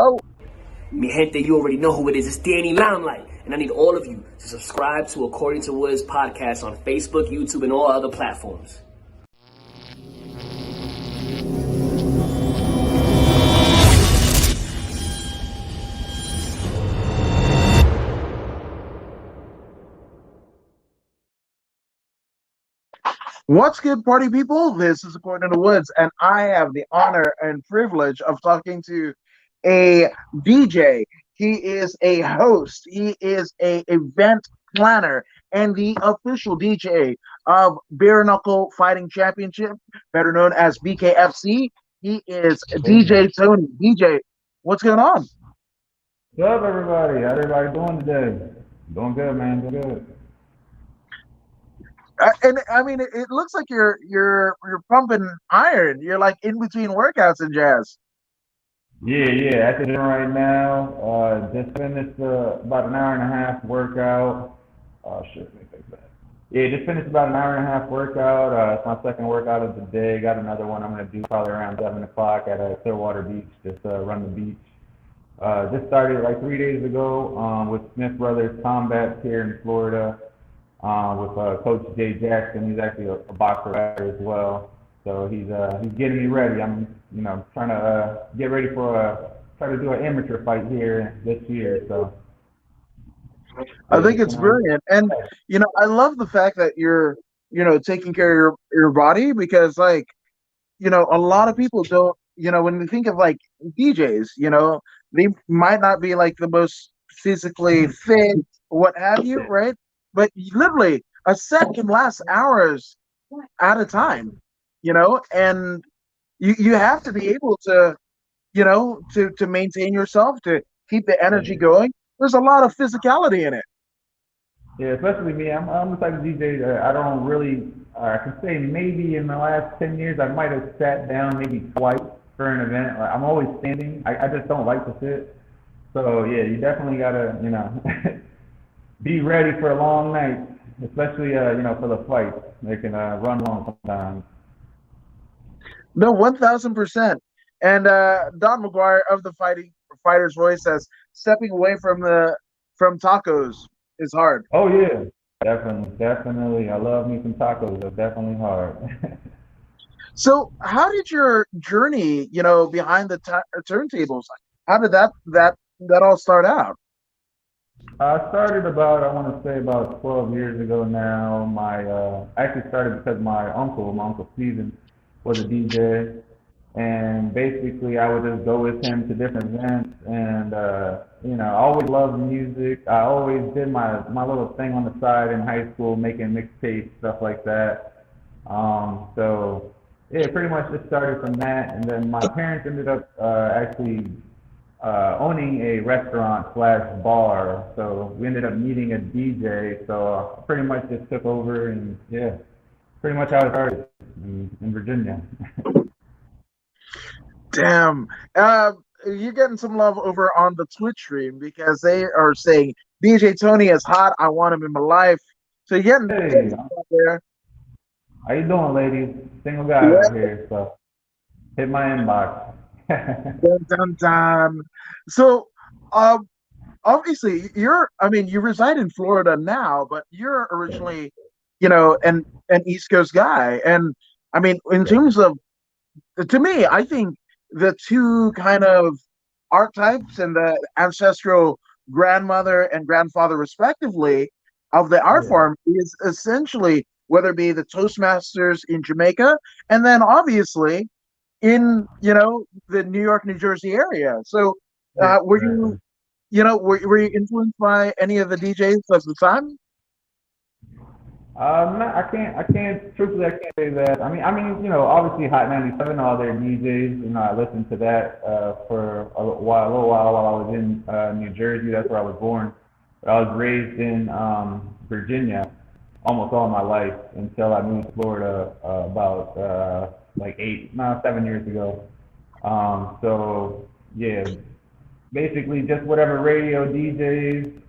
Oh, Mi gente, you already know who it is. It's Danny Limelight. And I need all of you to subscribe to According to Woods podcast on Facebook, YouTube, and all other platforms. what's good, party people? This is According to the Woods, and I have the honor and privilege of talking to a DJ. He is a host. He is a event planner and the official DJ of Bare Knuckle Fighting Championship, better known as BKFC. He is DJ Tony. DJ, what's going on? What's up, everybody? How everybody doing today? Doing good, man. Doing good. And I mean, it looks like you're pumping iron. You're like in between workouts and jazz. Yeah. At the gym right now. Just finished about an hour and a half workout. Oh shit, let me fix that. Yeah, just finished about an hour and a half workout. It's my second workout of the day. Got another one I'm gonna do probably around 7 o'clock at Clearwater Beach. Just run the beach. Just started like 3 days ago with Smith Brothers Combat here in Florida. With Coach Jay Jackson. He's actually a boxer as well. So he's getting me ready. I'm trying to get ready for try to do an amateur fight here this year. So I think it's brilliant, and I love the fact that you're taking care of your body because a lot of people don't when they think of like DJs, they might not be like the most physically fit, what have you, right? But literally a set can last hours at a time, and you have to be able to, to maintain yourself, to keep the energy going. There's a lot of physicality in it. Yeah, especially me. I'm the type of DJ that I don't really. I can say maybe in the last 10 years I might have sat down maybe twice for an event. Like, I'm always standing. I just don't like to sit. So yeah, you definitely gotta be ready for a long night, especially for the fight. They can run long sometimes. No, 1,000%. And Don McGuire of the Fighter's Voice says stepping away from tacos is hard. Oh yeah, definitely. I love me some tacos. They're definitely hard. So, how did your journey, behind the turntables? How did that all start out? I started about, I want to say about 12 years ago now. I actually started because my uncle Steven, was a DJ, and basically I would just go with him to different events, and I always loved music. I always did my little thing on the side in high school, making mixtapes, stuff like that. So yeah, pretty much just started from that, and then my parents ended up actually owning a restaurant slash bar, so we ended up needing a DJ. So I pretty much just took over, and yeah, pretty much how it started in Virginia. Damn. You're getting some love over on the Twitch stream because they are saying DJ Tony is hot. I want him in my life. So you're getting out there. How you doing, ladies? Single guy over here, so hit my inbox. Dun, dun, dun. So, obviously, you reside in Florida now, but you're originally, an East Coast guy. And I mean, in terms of, to me, I think the two kind of archetypes and the ancestral grandmother and grandfather, respectively, of the art form is essentially whether it be the Toastmasters in Jamaica, and then obviously in the New York, New Jersey area. So were you influenced by any of the DJs of the time? No, I can't, truthfully, I can't say that. Obviously Hot 97, all their DJs, I listened to that for a little while while I was in New Jersey. That's where I was born. But I was raised in Virginia almost all my life until I moved to Florida about like 7 years ago. So yeah, basically just whatever radio DJs,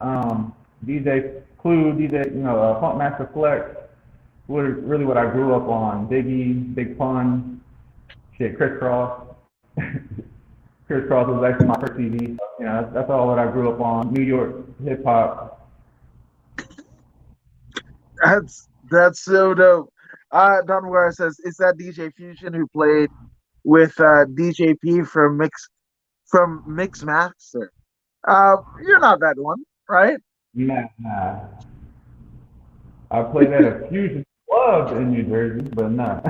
DJ Clue, DJ, Funkmaster Flex, really what I grew up on. Biggie, Big Pun, shit, Criss Cross. Crisscross was actually my first CD. You know, that's all that I grew up on. New York hip hop. That's so dope. Don Ware says, is that DJ Fusion who played with DJP from Mix Master? You're not that one, right? Nah, nah. I played at a fusion club in New Jersey, but nah,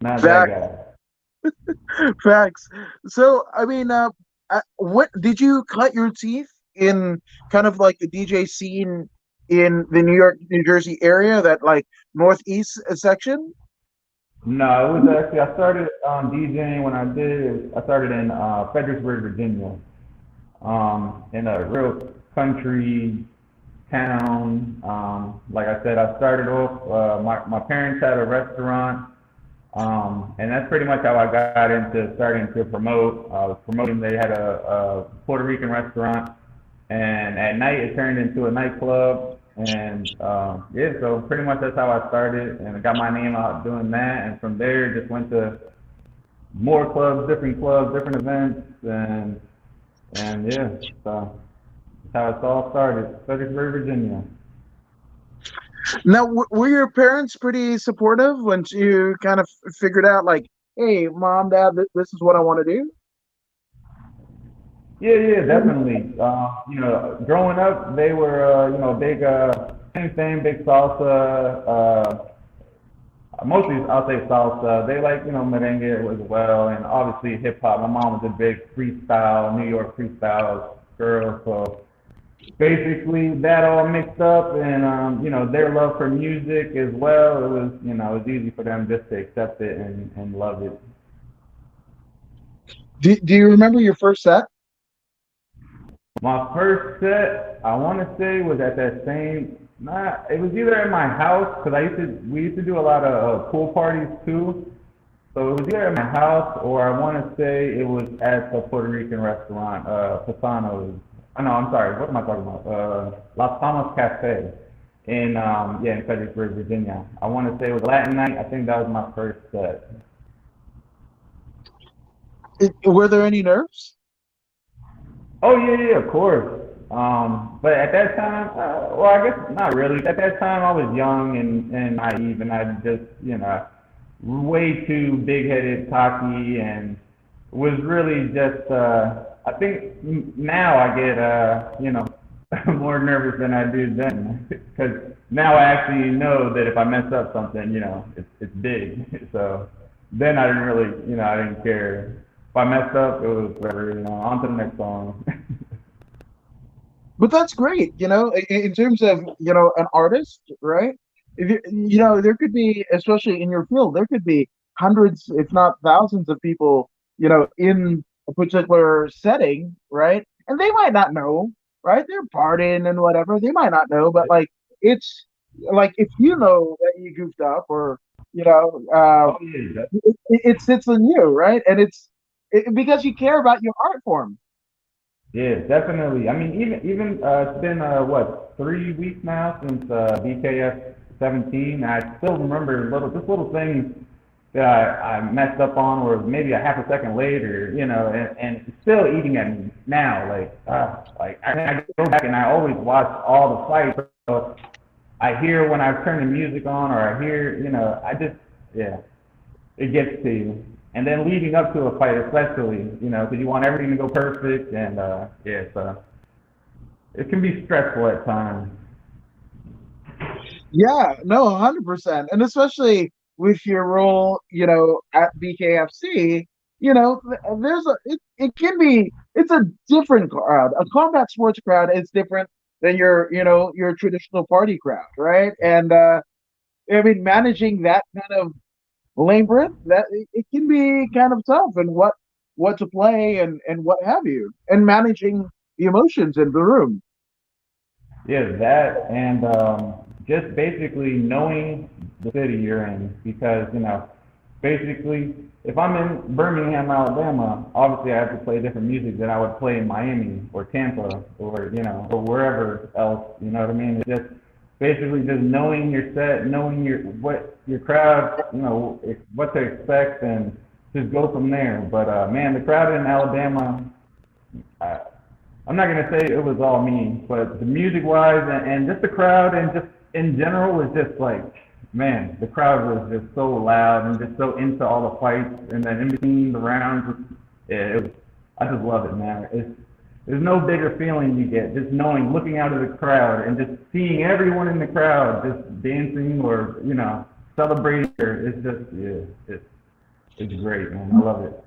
not that Facts, guy. facts. So, I mean, what did you cut your teeth in kind of like the DJ scene in the New York, New Jersey area, that like northeast section? No, it was actually I started DJing when I did. I started in Fredericksburg, Virginia, in a real country town. Like I said, I started off. My parents had a restaurant, and that's pretty much how I got into starting to promote. I was promoting. They had a Puerto Rican restaurant, and at night it turned into a nightclub. And yeah, so pretty much that's how I started, and I got my name out doing that. And from there, just went to more clubs, different events, and yeah, so that's how it all started. Fredericksburg, Virginia. Now, were your parents pretty supportive once you kind of figured out, like, hey, mom, dad, this is what I want to do? Yeah, yeah, definitely. You know, growing up, they were, you know, big, same thing, big salsa. Mostly, I'll say salsa. They like, you know, merengue as well, and obviously hip hop. My mom was a big freestyle, New York freestyle girl, so basically that all mixed up, and you know, their love for music as well. It was, you know, it was easy for them just to accept it and love it. Do you remember your first set? My first set, I want to say, was at that same. Nah, it was either at my house because we used to do a lot of pool parties too. So it was either at my house or I want to say it was at the Puerto Rican restaurant, Pisano's. Oh, no, I'm sorry. What am I talking about? Las Palmas Cafe in yeah, in Fredericksburg, Virginia. I want to say it was Latin night. I think that was my first set. Were there any nerves? Oh yeah, yeah, of course. But at that time, well, I guess not really. At that time, I was young and naive, and I just, you know, way too big-headed, cocky, and was really just. I think now I get, you know, more nervous than I do then, because now I actually know that if I mess up something, you know, it's big. So then I didn't really, you know, I didn't care. If I messed up, it was whatever, you know, on to the next song. But that's great, in terms of, an artist, right? If there could be, especially in your field, there could be hundreds, if not thousands of people, in a particular setting, right? And they might not know, right? They're partying and whatever. They might not know, but like it's like if you know that you goofed up or, you know, uh, Oh yeah, it sits on you, right? And because you care about your art form. yeah, definitely. I mean, even it's been what 3 weeks now since BKF 17. I still remember little things that I messed up on, or maybe a half a second later, you know, and it's still eating at me now. Like I go back and I always watch all the fights. So I hear when I turn the music on, or I hear, you know, I just yeah, it gets to you. And then leading up to a fight, especially, you know, because you want everything to go perfect, and yeah, so it can be stressful at times. Yeah, no, 100%. And especially with your role, at BKFC, it can be, it's a different crowd. A combat sports crowd is different than your traditional party crowd, right? And I mean, managing that kind of labyrinth, that it can be kind of tough, and what to play and what have you, and managing the emotions in the room. Yeah, that and just basically knowing the city you're in, because you know, basically, if I'm in Birmingham, Alabama, obviously I have to play different music than I would play in Miami or Tampa or you know or wherever else. You know what I mean? It's just basically just knowing your set, knowing what your crowd, you know, what to expect, just go from there. But man, the crowd in Alabama, I, I'm not gonna say it was all me, but the music wise and just the crowd and just in general was just like, man, the crowd was just so loud and just so into all the fights and then in between the rounds, yeah, it was, I just love it, man. There's no bigger feeling you get just knowing, looking out of the crowd and just seeing everyone in the crowd just dancing or celebrating. It's just it's great, man. I love it.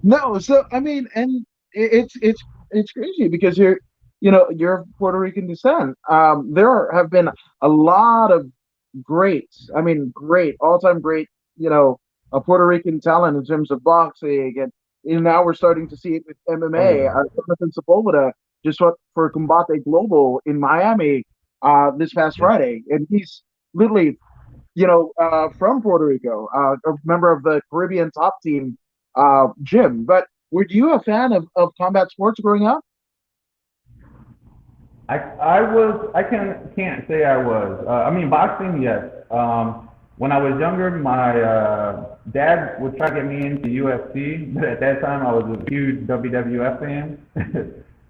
No, so I mean, and it's crazy because you're of Puerto Rican descent. There have been a lot of greats. I mean, great all-time great. A Puerto Rican talent in terms of boxing, and now we're starting to see it with Oh MMA. yeah. Jonathan Sepulveda just fought for Combate Global in Miami this past Yeah. Friday, and he's literally from Puerto Rico, a member of the Caribbean top team, Jim. But were you a fan of combat sports growing up? I can't say I was. I mean boxing, yes. When I was younger, my dad would try to get me into UFC, but at that time I was a huge WWF fan.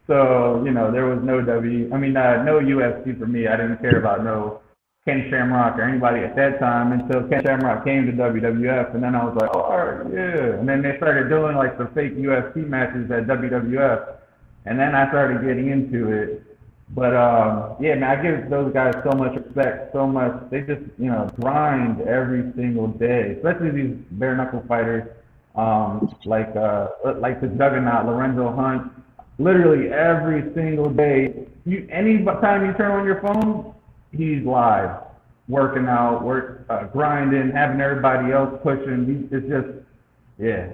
So there was no UFC for me. I didn't care about no Ken Shamrock or anybody at that time until Ken Shamrock came to WWF, and then I was like, oh, all right, yeah. And then they started doing like the fake UFC matches at WWF, and then I started getting into it. But yeah, man, I give those guys so much respect, so much. They just grind every single day, especially these bare knuckle fighters, like the Juggernaut, Lorenzo Hunt. Literally every single day, any time you turn on your phone, he's live, working out, grinding, having everybody else pushing. It's just yeah,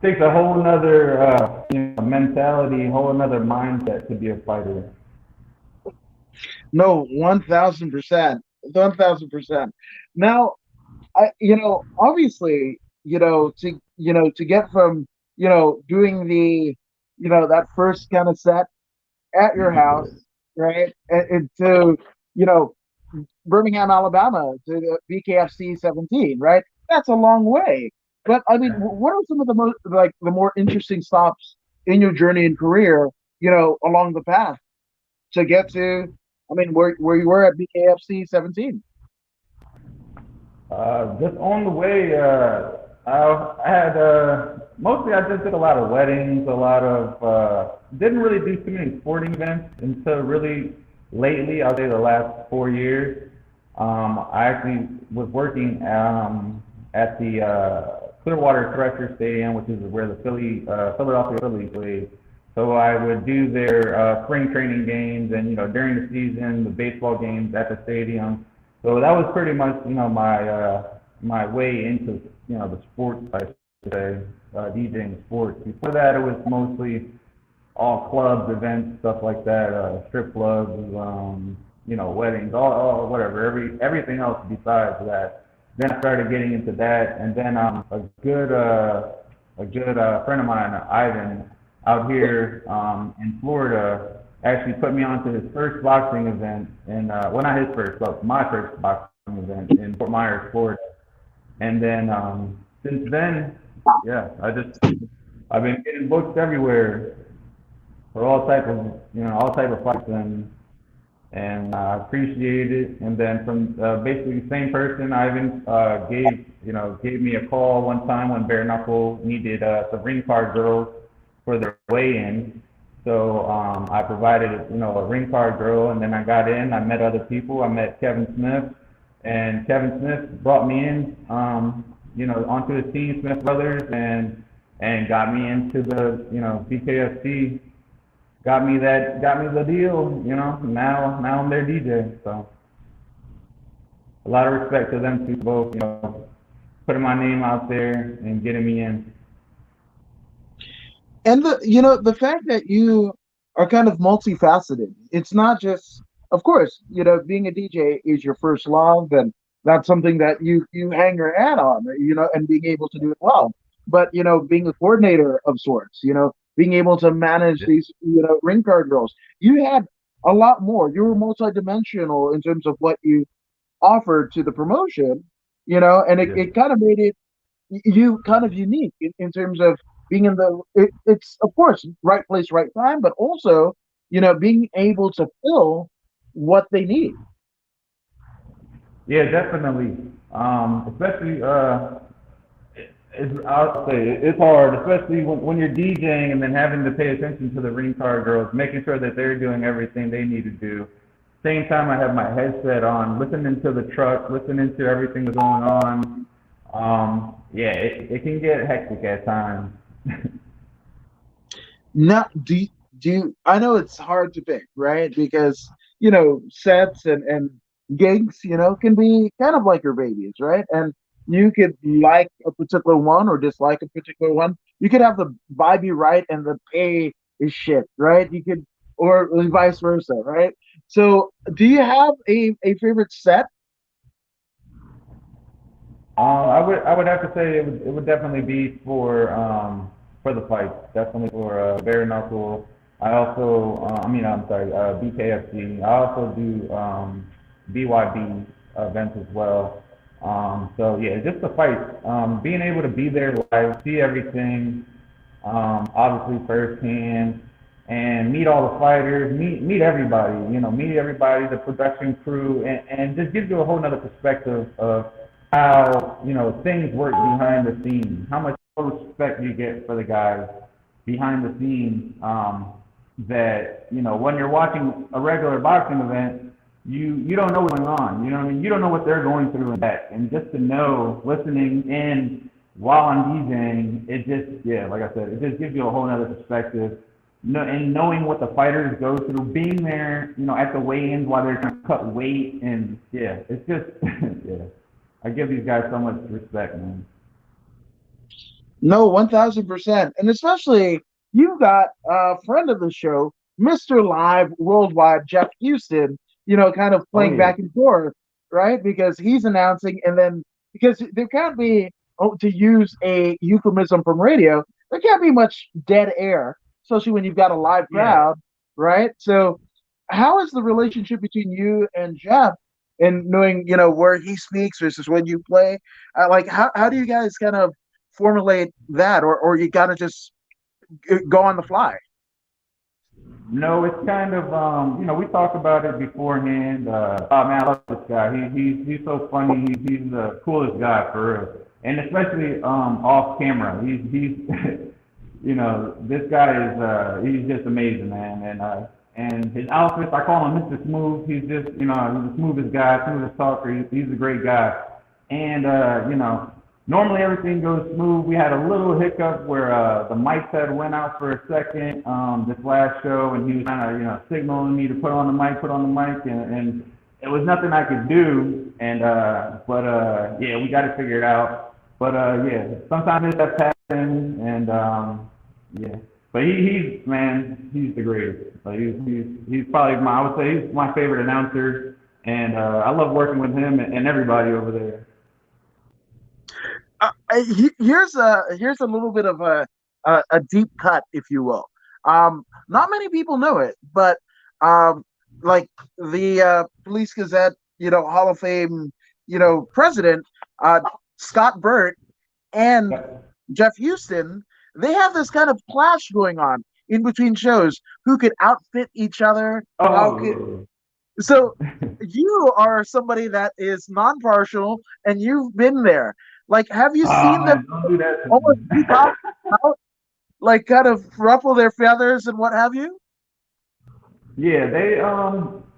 takes a whole nother mentality, whole nother mindset to be a fighter. No, 1,000%, 1,000%. Now, obviously, to get from, doing that first kind of set at your house, right, and to, you know, Birmingham, Alabama, to the BKFC 17, right? That's a long way. But I mean, what are some of the the more interesting stops in your journey and career, along the path to get to, I mean, where you were at BKFC 17? Just on the way, I had mostly I just did a lot of weddings, a lot of didn't really do too many sporting events until really lately. I'll say the last 4 years. I actually was working at the Clearwater Thresher Stadium, which is where the Philadelphia Phillies play. So I would do their spring training games and during the season the baseball games at the stadium. So that was pretty much my way into the sports, I should say, DJing sports. Before that it was mostly all clubs, events, stuff like that, strip clubs, weddings, all whatever, everything else besides that. Then I started getting into that, and then a good friend of mine, Ivan, out here in Florida, actually put me onto his first boxing event, and well, not his first, but my first boxing event in Fort Myers, Florida. And then since then, yeah, I've been getting booked everywhere for all type of fights, and I appreciate it. And then from basically the same person, Ivan gave me a call one time when Bare Knuckle needed some ring card girls for their weigh-in. So I provided a ring card girl, and then I got in. I met other people. I met Kevin Smith, and Kevin Smith brought me in, onto his team, Smith Brothers, and got me into the BKFC. Got me the deal. Now I'm their DJ. So a lot of respect to them two both. Putting my name out there and getting me in. And the fact that you are kind of multifaceted. It's not just, of course, being a DJ is your first love, and that's something that you hang your hat on, and being able to do it well. But being a coordinator of sorts, being able to manage these, ring card girls, you had a lot more. You were multidimensional in terms of what you offered to the promotion, and it Yeah. kind of made it you kind of unique in terms of being in it's of course right place, right time, but also being able to fill what they need. Yeah, definitely. Especially, I'll say it's hard, especially when you're DJing and then having to pay attention to the ring card girls, making sure that they're doing everything they need to do. Same time, I have my headset on, listening to the truck, listening to everything that's going on. Yeah, it can get hectic at times. Now, I know it's hard to pick, right? Because sets and gigs, can be kind of like your babies, right? And you could like a particular one or dislike a particular one. You could have the vibe be right and the pay is shit, right? You could, or vice versa, right? So, do you have a favorite set? I would have to say it would definitely be for the fights, definitely for Bare Knuckle. I also I mean I'm sorry, BKFC. I also do BYB events as well. So yeah, just the fights. Being able to be there live, see everything, obviously firsthand, and meet all the fighters, meet everybody, meet everybody, the production crew, and just gives you a whole nother perspective of how things work behind the scenes, how much respect you get for the guys behind the scenes. That when you're watching a regular boxing event, you don't know what's going on. You know what I mean? You don't know what they're going through in that, and just to know, listening in while I'm DJing, it just, yeah, like I said, it just gives you a whole other perspective. No, and knowing what the fighters go through, being there, at the weigh-ins while they're trying to cut weight, and yeah, it's just, yeah, I give these guys so much respect, man. No, 1000%. And especially you've got a friend of the show, Mr. Live Worldwide, Jeff Houston, kind of Oh playing yeah, back and forth, right? Because he's announcing, and then because there can't be, oh, to use a euphemism from radio, there can't be much dead air, especially when you've got a live yeah. crowd, right? So, how is the relationship between you and Jeff? And knowing, where he speaks versus when you play, like how do you guys kind of formulate that, or you gotta just go on the fly? No, it's kind of we talked about it beforehand. Oh man, I love this guy. He's so funny. He's the coolest guy for real, and especially off camera. He's this guy is he's just amazing, man. And his outfits, I call him Mr. Smooth. He's just he's the smoothest guy, smoothest talker. He's a great guy, and normally everything goes smooth. We had a little hiccup where the mics had went out for a second this last show, and he was kind of signaling me to put on the mic, and it was nothing I could do. And but yeah, we got to figure it out. But yeah, sometimes it does happen, and yeah. But he's man, he's the greatest. Like he's probably I would say he's my favorite announcer, and I love working with him and everybody over there. Here's a little bit of a deep cut, if you will. Not many people know it, but um, like the Police Gazette, Hall of Fame, president, uh, Scott Burt and Jeff Houston, they have this kind of clash going on in between shows. Who could outfit each other? How could Oh so yeah. you are somebody that is non-partial and you've been there. Like, have you Oh seen them man, don't do that to almost me. peek out, like kind of ruffle their feathers and what have you? Yeah, they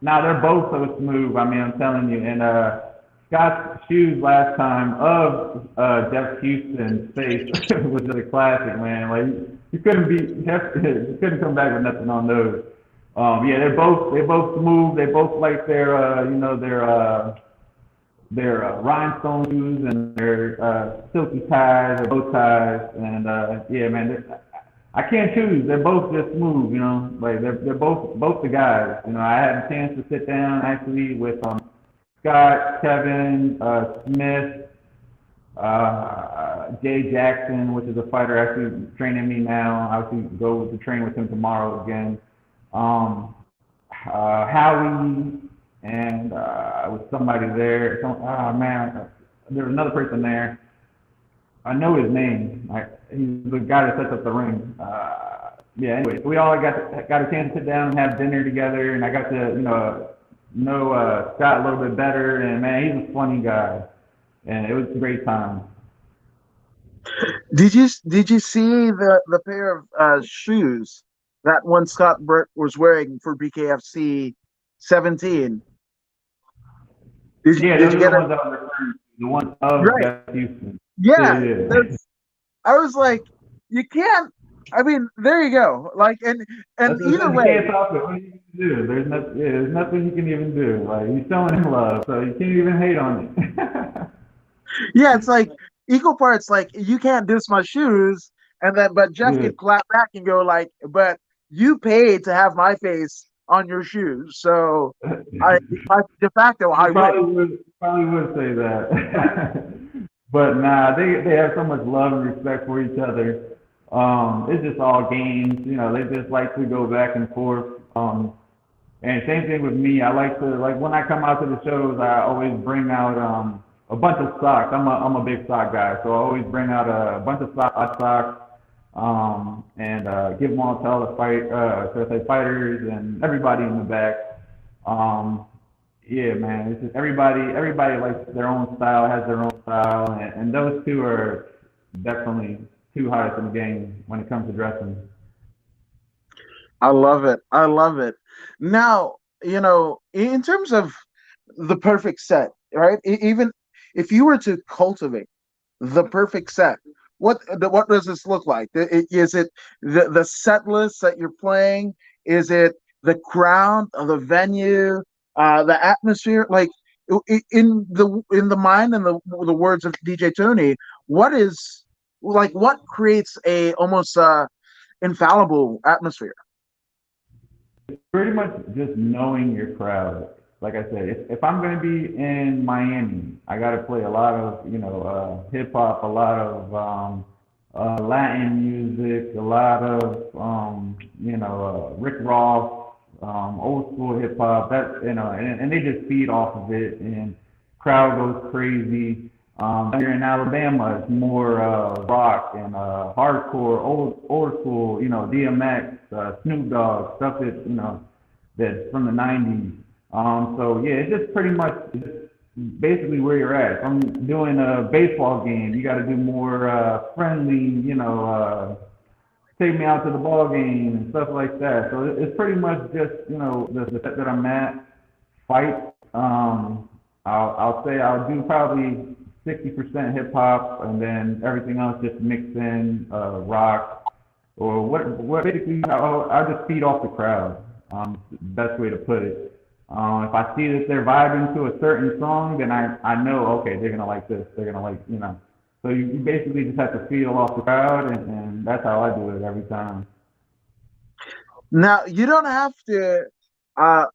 now they're both so smooth. I mean, I'm telling you. And Scott's shoes last time of Jeff Houston's face was just a classic, man. Like you couldn't be you couldn't come back with nothing on those. Yeah, they're both smooth. They both like their their rhinestone shoes and their silky ties or bow ties. And yeah, man, I can't choose. They're both just smooth, Like they're both the guys. I had a chance to sit down actually with Scott, Kevin, Smith, Jay Jackson, which is a fighter actually training me now. I actually go to train with him tomorrow again. Um, Howie, and with somebody there. Man, there was another person there. I know his name. He's the guy that sets up the ring. Yeah. Anyway, we all got a chance to sit down and have dinner together, and I got to know Scott a little bit better. And man, he's a funny guy, and it was a great time. Did you see the pair of shoes that one Scott Burt was wearing for BKFC 17? Did you Yeah, did those you are the get it ones I was referring to. The ones of right? Jeff Houston. Yeah, Yeah, yeah. that's. I was like, you can't. I mean, there you go. Like, and That's what it either says. You way, can't stop it. What are you gonna do? There's nothing you can even do. Like you're showing him love, so you can't even hate on it. yeah, it's like equal parts. Like, you can't diss my shoes, and then but Jeff Yeah. could clap back and go like, but you paid to have my face on your shoes, so I de facto You I win. probably would say that. But nah, they have so much love and respect for each other. It's just all games, they just like to go back and forth. And same thing with me. I like to like when I come out to the shows, I always bring out a bunch of socks. I'm a big sock guy, so I always bring out a bunch of socks, and give them all to all the fighters and everybody in the back. Um, yeah, man, it's just everybody likes their own style, has their own style, and those two are definitely two hottest in the game when it comes to dressing. I love it. I love it. Now, in terms of the perfect set, right? Even if you were to cultivate the perfect set, what does this look like? Is it the set list that you're playing? Is it the ground, the venue, the atmosphere? Like, in the mind and the words of DJ Tony, what is like what creates a almost infallible atmosphere? Pretty much just knowing your crowd. Like I said, if I'm gonna be in Miami, I gotta play a lot of hip hop, a lot of Latin music, a lot of Rick Ross, old school hip hop. That and they just feed off of it, and crowd goes crazy. Here in Alabama, it's more rock and hardcore, old school, DMX, Snoop Dogg, stuff that's from the '90s. So yeah, it's just pretty much just basically where you're at. If I'm doing a baseball game, you got to do more friendly, take me out to the ball game and stuff like that. So it's pretty much just the set that I'm at. Fight. I'll say I'll do probably 60% hip hop and then everything else just mixed in rock or what basically I'll just feed off the crowd. Best way to put it. If I see that they're vibing to a certain song, then I know okay they're gonna like this. They're gonna like. So you basically just have to feel off the crowd, and that's how I do it every time. Now, you don't have to uh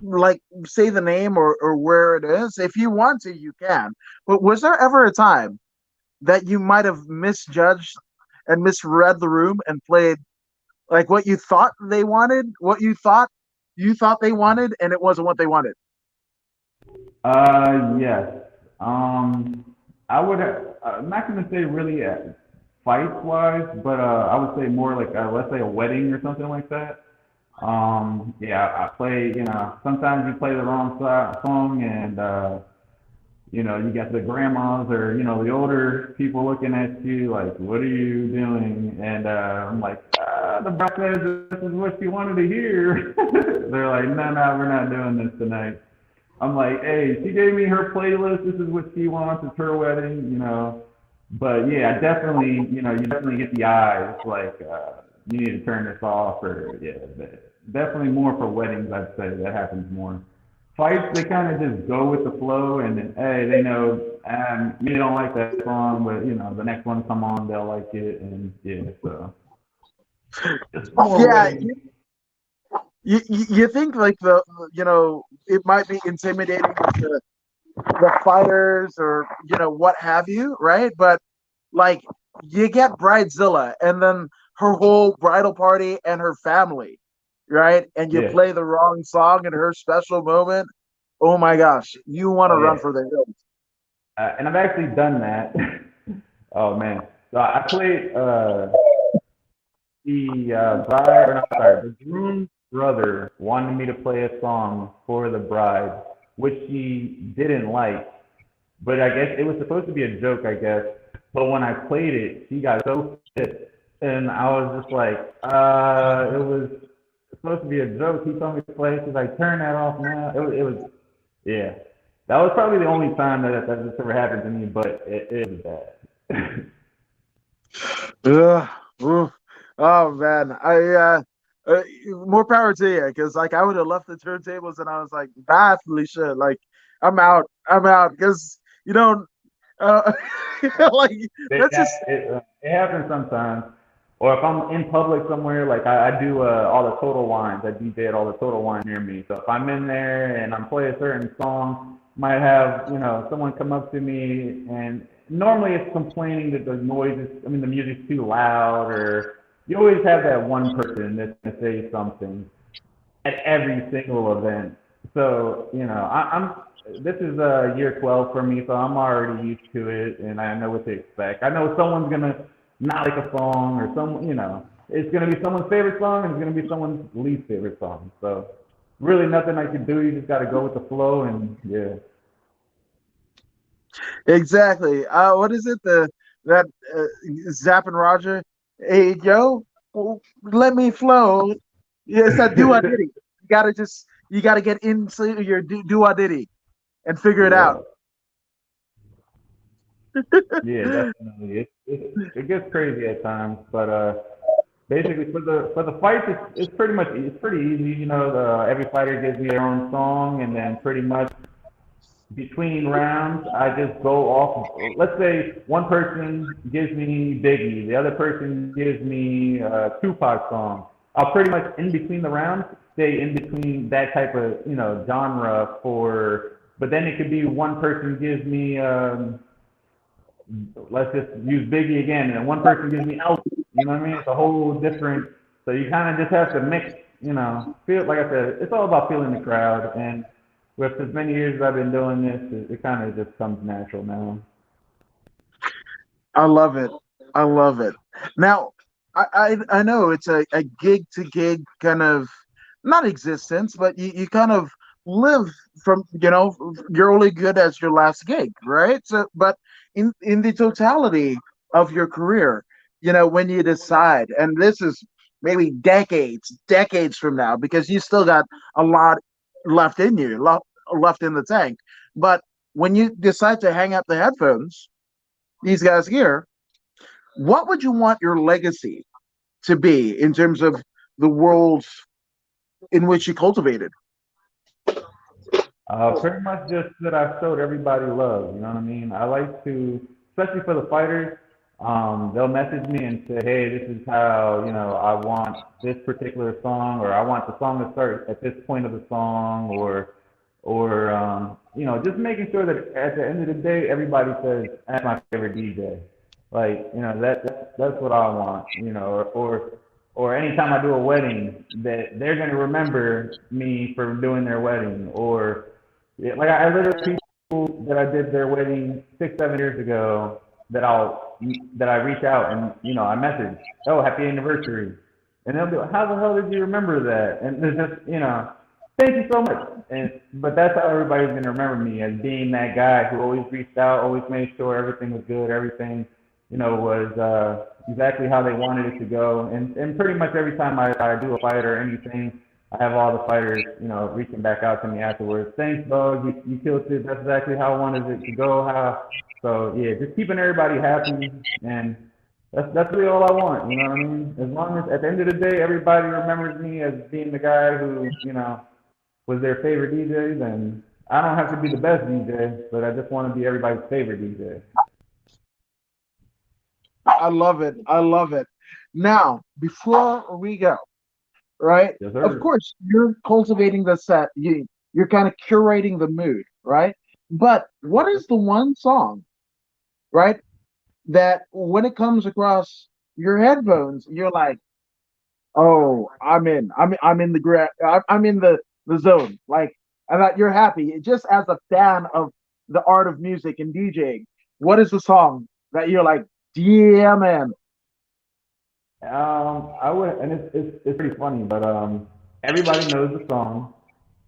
like say the name or where it is. If you want to, you can. But was there ever a time that you might have misjudged and misread the room and played like what you thought they wanted, what you thought they wanted, and it wasn't what they wanted? Yes. I would have. I'm not gonna say really fights wise, but I would say more like let's say a wedding or something like that. Yeah, I play. Sometimes you play the wrong song, and you got the grandmas or the older people looking at you like, "What are you doing?" And I'm like, "The bride says this is what she wanted to hear." They're like, "No, no, we're not doing this tonight." I'm like, "Hey, she gave me her playlist. This is what she wants. It's her wedding." But yeah, I definitely, you definitely get the eyes like you need to turn this off, or yeah, definitely more for weddings. I'd say that happens more. Fights, they kind of just go with the flow, and then hey, they know you don't like that song, but the next one come on, they'll like it, and yeah, so it's more Yeah, weddings. you think like it might be intimidating with the fighters or what have you, right? But like you get Bridezilla and then her whole bridal party and her family, right? And you Yeah, play the wrong song in her special moment. Oh my gosh, you want to oh run yeah, for the hills. and I've actually done that. Oh man. So I played the bride, or not, sorry, the groom's brother wanted me to play a song for the bride, which she didn't like. But I guess it was supposed to be a joke, I guess. But when I played it, she got so pissed, and I was just like, it was supposed to be a joke. He told me to play it. She's like, turn that off now. Yeah. That was probably the only time that this ever happened to me, but it was bad. Ugh, oof. Oh man, more power to you because like I would have left the turntables and I was like, "Nah, Felicia, like I'm out," because you know, uh, like that's just It happens sometimes. Or if I'm in public somewhere, like I do all the total wines. I DJ at all the total wine near me. So if I'm in there and I'm playing a certain song, might have someone come up to me, and normally it's complaining that the noise is, I mean, the music's too loud, or you always have that one person that's gonna say something at every single event. So, this is year 12 for me, so I'm already used to it, and I know what to expect. I know someone's gonna not like a song, or it's gonna be someone's favorite song, and it's gonna be someone's least favorite song. So, really nothing I can do. You just gotta go with the flow, and yeah. exactly. What is it? The that Zapp and Roger? Hey, yo, let me flow. Yeah, it's that do I diddy. You gotta get into your do I diddy and figure it out. Yeah, yeah, definitely. It gets crazy at times, but basically for the fights, it's pretty much it's pretty easy. Every fighter gives me their own song, and then pretty much between rounds, I just go off. Let's say one person gives me Biggie, the other person gives me a Tupac song. I'll pretty much in between the rounds stay in between that type of genre for. But then it could be one person gives me let's just use Biggie again, and then one person gives me Elvis. You know what I mean? It's a whole different. So you kind of just have to mix. Feel like I said, it's all about feeling the crowd, and with as many years as I've been doing this, it kind of just comes natural now. I love it. I love it. Now, I know it's a gig to gig kind of not existence, but you kind of live from you're only good as your last gig, right? So, but in the totality of your career, when you decide, and this is maybe decades from now, because you still got a lot left in you, left in the tank. But when you decide to hang up the headphones, these guys here, what would you want your legacy to be in terms of the world in which you cultivated? Pretty much just that I showed everybody love. You know what I mean? I like to, especially for the fighters, they'll message me and say, "Hey, this is how I want this particular song, or I want the song to start at this point of the song, or just making sure that at the end of the day, everybody says that's my favorite DJ. Like, that's what I want. Or anytime I do a wedding, that they're gonna remember me for doing their wedding, or yeah, like I literally people that I did their wedding 6, 7 years ago that I reach out and I message, oh, happy anniversary, and they'll be like, how the hell did you remember that? And it's just thank you so much. And but that's how everybody's gonna remember me, as being that guy who always reached out, always made sure everything was good, everything was exactly how they wanted it to go. And pretty much every time I do a fight or anything, I have all the fighters, reaching back out to me afterwards. Thanks, dog. You killed it. That's exactly how I wanted it to go. So yeah, just keeping everybody happy, and that's really all I want. You know what I mean? As long as at the end of the day, everybody remembers me as being the guy who was their favorite DJ, then I don't have to be the best DJ, but I just want to be everybody's favorite DJ. I love it. I love it. Now, before we go, right? Yes, Of sir. course, you're cultivating the set. You're kind of curating the mood, right? But what is the one song, right, that when it comes across your headphones, you're like, oh, I'm in the I'm in the zone. Like, and that you're happy. Just as a fan of the art of music and DJing, what is the song that you're like? Yeah, man. I would, and it's pretty funny, but everybody knows the song,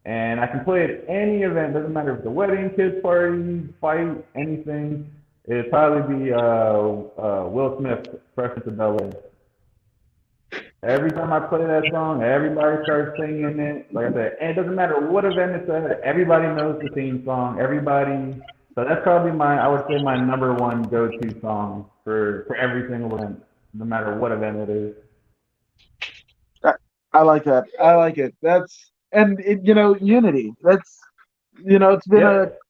and I can play it at any event. Doesn't matter if it's a wedding, kids party, fight, anything. It'd probably be Will Smith, Fresh Prince of Bel Air. Every time I play that song, everybody starts singing it. Like I said, and it doesn't matter what event it's at. Everybody knows the theme song. Everybody. So that's probably I would say my number one go-to song for every single event, no matter what event it is. I, I like that. I like it. That's and it, unity. That's it's been a Yep.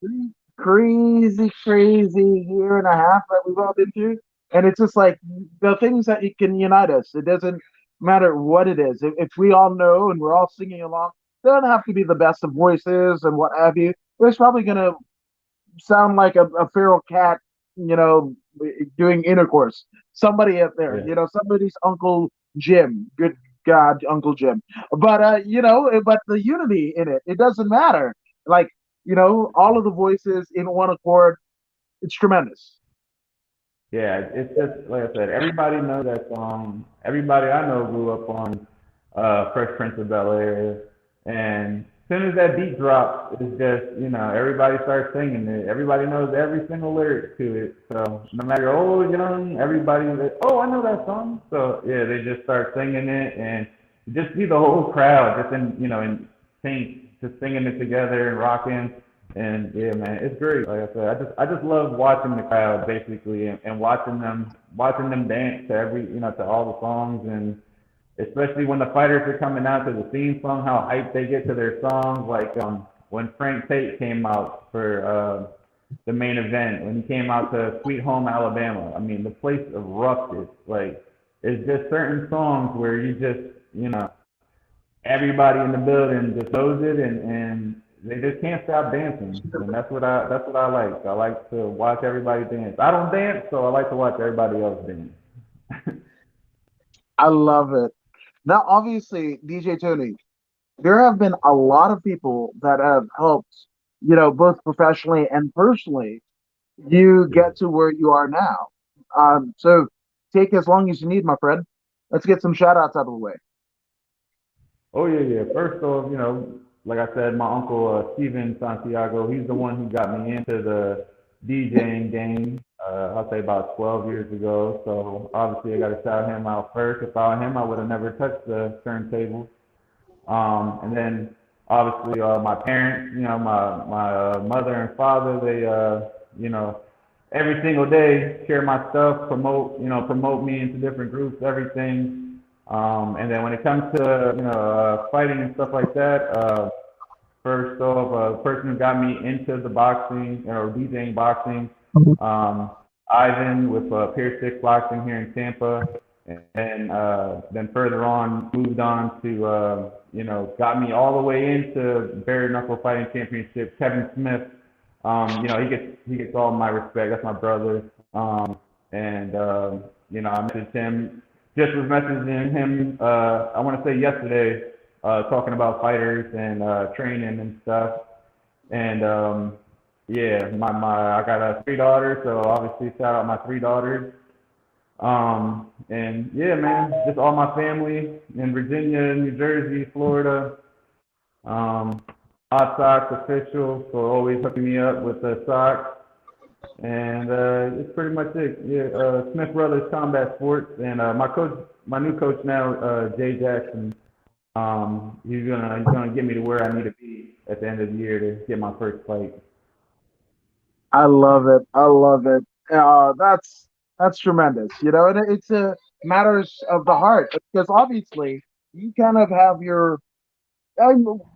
crazy, crazy year and a half that we've all been through, and it's just like the things that it can unite us. It doesn't matter what it is. If we all know and we're all singing along, it doesn't have to be the best of voices and what have you. It's probably gonna sound like a feral cat, you know, doing intercourse. Somebody out there, Yeah. somebody's Uncle Jim. Good God, Uncle Jim. But but the unity in it, it doesn't matter. Like, all of the voices in one accord, it's tremendous. Yeah, it's just like I said, everybody knows that song. Everybody I know grew up on Fresh Prince of Bel Air, and as soon as that beat drops, it's just everybody starts singing it. Everybody knows every single lyric to it. So no matter old, young, everybody, oh, I know that song. So yeah, they just start singing it, and just see the whole crowd just in sync, just singing it together and rocking. And yeah, man, it's great. Like I said, I just love watching the crowd basically, and watching them dance to to all the songs, and especially when the fighters are coming out to the theme song, how hyped they get to their songs. Like when Frank Tate came out for the main event, when he came out to Sweet Home Alabama. I mean, the place erupted. Like it's just certain songs where you just everybody in the building just knows it, and they just can't stop dancing. And that's what I like. I like to watch everybody dance. I don't dance, so I like to watch everybody else dance. I love it. Now, obviously, DJ Tony, there have been a lot of people that have helped, both professionally and personally, you Yeah. get to where you are now. So take as long as you need, my friend. Let's get some shout outs out of the way. Oh yeah, yeah. First off, like I said, my uncle Steven Santiago, he's the one who got me into the DJing game. I'll say about 12 years ago. So obviously, I got to shout him out first. Without him, I would have never touched the turntable. And then obviously my parents, my mother and father, they every single day share my stuff, promote me into different groups, everything. And then when it comes to fighting and stuff like that, first off, the person who got me into the boxing or DJing boxing, um, Ivan with Pier Six Boxing here in Tampa, and then further on moved on to got me all the way into Bare Knuckle Fighting Championship. Kevin Smith, he gets all my respect. That's my brother. And I messaged him. Just was messaging him. I want to say yesterday, talking about fighters and training and stuff. And yeah, I got three daughters, so obviously shout out my three daughters. And yeah, man, just all my family in Virginia, New Jersey, Florida. Um, Hot Socks official, so always hooking me up with the socks. And it's pretty much it. Yeah, Smith Brothers Combat Sports, and my new coach now, Jay Jackson. He's gonna get me to where I need to be at the end of the year to get my first fight. I love it. I love it. That's tremendous. And it's a matters of the heart because obviously you kind of have your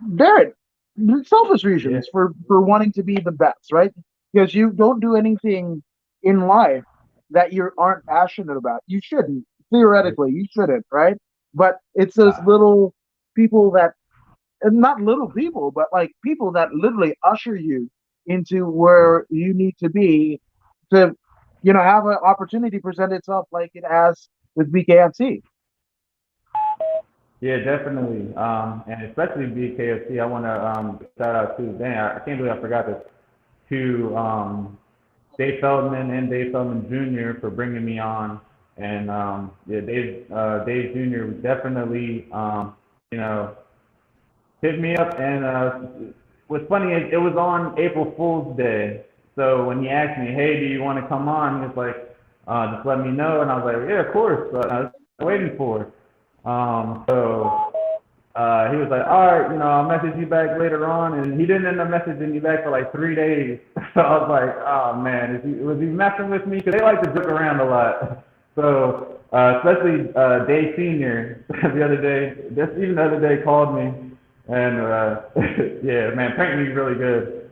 Barrett selfish Yeah, reasons for wanting to be the best, right? Because you don't do anything in life that you aren't passionate about. You shouldn't. Theoretically, you shouldn't, right? But it's those uh, little people that and not little people, but like people that literally usher you into where you need to be to, have an opportunity present itself like it has with BKFC. yeah, definitely. And especially BKFC, I want to shout out to. Dang, I can't believe I forgot this. To Dave Feldman and Dave Feldman Jr. for bringing me on. And yeah, Dave Jr. definitely, you know, hit me up. And what's funny is it was on April Fool's Day. So when he asked me, hey, do you want to come on? He was like, just let me know. And I was like, yeah, of course. I was waiting for it. So he was like, all right, I'll message you back later on. And he didn't end up messaging me back for like 3 days. So I was like, oh man, was he messing with me? Because they like to joke around a lot. So especially Dave Senior the other day, just even the other day called me and yeah, man, pranked me really good.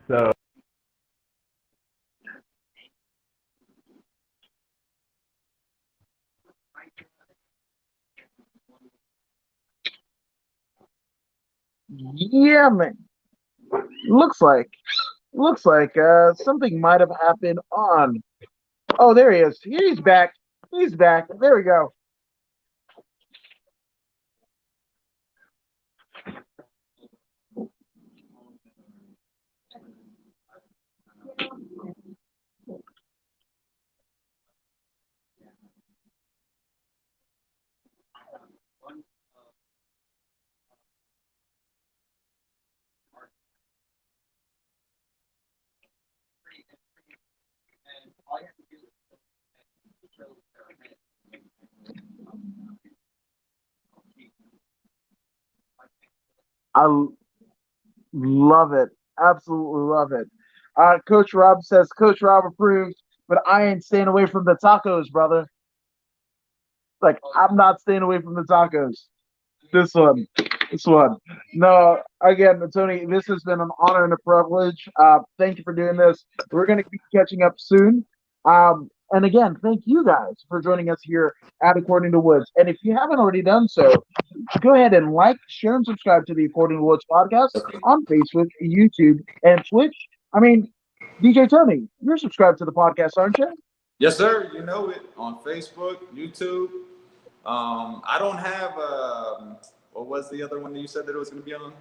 So Yeah, man. Looks like something might have happened on. Oh, there he is. He's back. He's back. There we go. I love it. Absolutely love it. Coach Rob says, Coach Rob approves, but I ain't staying away from the tacos, brother. Like, I'm not staying away from the tacos. This one. This one. No, again, Tony, this has been an honor and a privilege. Thank you for doing this. We're going to be catching up soon. And again, thank you guys for joining us here at According to Woods. And if you haven't already done so, go ahead and like, share, and subscribe to the According to Woods podcast on Facebook, YouTube, and Twitch. I mean, DJ Tony, you're subscribed to the podcast, aren't you? Yes, sir. You know it on Facebook, YouTube. I don't have what was the other one that you said that it was going to be on?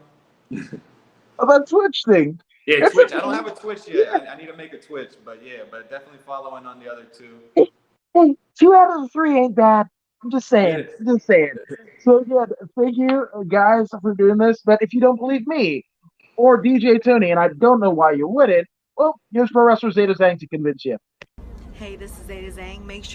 About Twitch thing. Yeah, Twitch. I don't have a Twitch yet. Yeah. I need to make a Twitch, but yeah, but definitely following on the other two. Hey, 2 out of the 3 ain't bad. I'm just saying. I'm just saying. So again, thank you guys for doing this. But if you don't believe me or DJ Tony, and I don't know why you wouldn't, well, here's Pro Wrestler Zeta Zhang to convince you. Hey, this is Zeta Zhang. Make sure